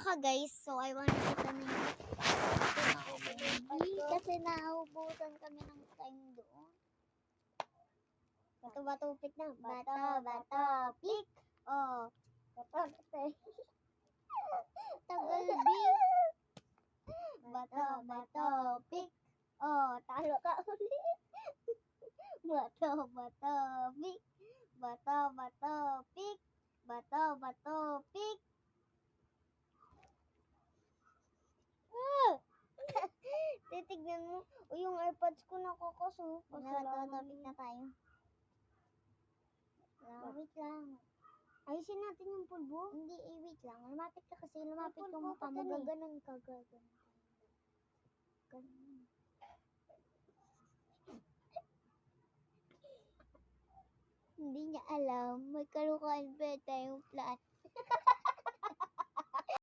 ka guys, so I want to kami kasi naubusan kami ng time doon. Bato, pick na. Bato, pick. Oh. Bato. Tagal, B. Bato, pick. Oh, talo ka ulit. Bato, pick. Bato, pick. Bato, pick. Titignan mo. O yung AirPods ko nakakasuko. Bato, pick na tayo. Wait lang. Ayusin natin yung pulbo. Hindi, wait lang. Lumapit ka kasi. Lumapit yung mukha mo. Gaganon ka. Ganun. Hindi niya alam. May kalukaan pa tayong flat.